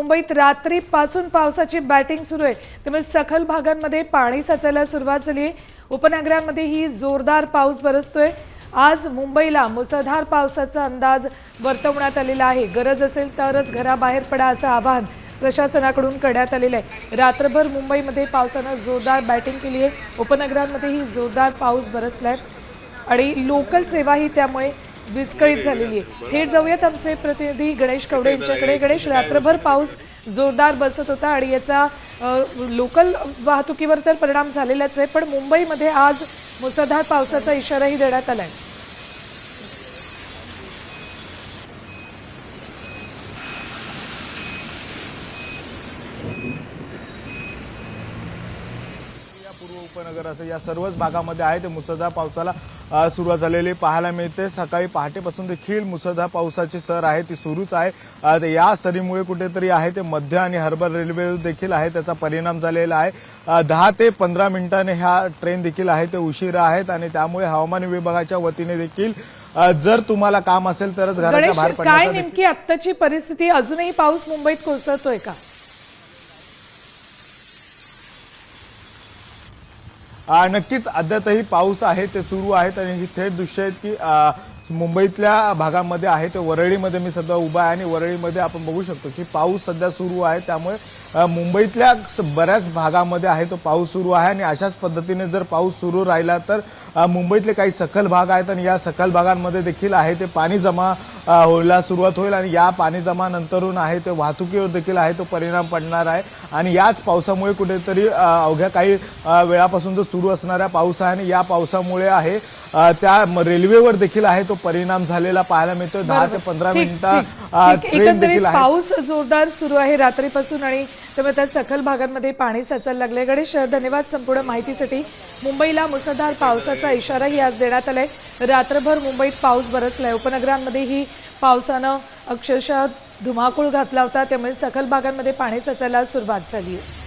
मुंबईत रात्रीपासून पावसाची बॅटिंग सुरू आहे, त्यामुळे सखल भागांमध्ये पाणी साचायला सुरुवात झाली आहे। उपनगरांमध्ये ही जोरदार पाऊस बरसतोय। आज मुंबईला मुसळधार पावसाचा अंदाज वर्तवण्यात आलेला आहे। गरज असेल तरच घराबाहेर पडा असं आवाहन प्रशासनाकडून करण्यात आलेलं आहे। रात्रभर मुंबईमध्ये पावसानं जोरदार बॅटिंग केली आहे। उपनगरांमध्ये ही जोरदार पाऊस बरसलाय आणि लोकल सेवा ही त्यामुळे विस्कळीत झालेली आहे। थेट जाऊयात आमचे प्रतिनिधी गणेश कवडे यांच्याकडे। गणेश, रात्रभर पाऊस जोरदार बसत होता आणि याचा लोकल वाहतुकीवर तर परिणाम झालेलाच आहे, पण मुंबईमध्ये आज मुसळधार पावसाचा इशाराही देण्यात आलाय। पूर्व उपनगर असं या सर्वच भागामध्ये आहे ते मुसळधार पावसाला सुरुवात झालेली पाहायला मिळते। सकाळी पहाटेपासून देखील मुसळधार पावसाची सर आहे ती सुरूच आहे। या सरीमुळे कुठेतरी आहे ते मध्य आणि हार्बर रेल्वे देखील आहे त्याचा परिणाम झालेला आहे। 10 ते 15 मिनिटांनी ह्या ट्रेन देखील आहे ते उशिरा आहेत आणि त्यामुळे हवामान विभागाच्या वतीने देखील जर तुम्हाला काम असेल तरच घराच्या बाहेर पडण्याचा काय नेमकी आत्ताची परिस्थिती? अजूनही पाऊस मुंबईत कोसळतोय का? नक्कीच अद्यापही पाऊस आहे ते सुरू आहेत आणि ही थेट दृश्य आहेत की मुंबईतल्या भागामध्ये आहे ते वरळीमध्ये मी सध्या उभा आहे आणि वरळीमध्ये आपण बघू शकतो की पाऊस सध्या सुरू आहे। त्यामुळे मुंबईतल्या बऱ्याच भागामध्ये आहे तो पाऊस सुरू आहे आणि अशाच पद्धतीने जर पाऊस सुरू राहिला तर मुंबईतले काही सखल भाग आहेत आणि या सखल भागांमध्ये देखील आहे ते पाणी जमा व्हायला सुरुवात होईल आणि या पाणी जमा नंतरून आहे ते वाहतुकीवर देखील आहे तो परिणाम पडणार आहे आणि याच पावसामुळे कुठेतरी अवघ्या काही वेळापासून जो सुरू असणारा पाऊस आहे आणि या पावसामुळे आहे त्या रेल्वेवर देखील आहे तो परिणाम झालेला पाहायला मिळतोय। 10 ते 15 मिनिटं ट्रेन देखील आहे। पाऊस जोरदार सुरू आहे रात्रीपासून आणि त्यामुळे त्या सखल भागांमध्ये पाणी साचायला लागले। गणेश, धन्यवाद संपूर्ण माहितीसाठी। मुंबईला मुसळधार पावसाचा इशाराही आज देण्यात आलाय। रात्रभर मुंबईत पाऊस बरसलाय। उपनगरांमध्येही पावसानं अक्षरशः धुमाकूळ घातला होता, त्यामुळे सखल भागांमध्ये पाणी साचायला सुरुवात झाली आहे।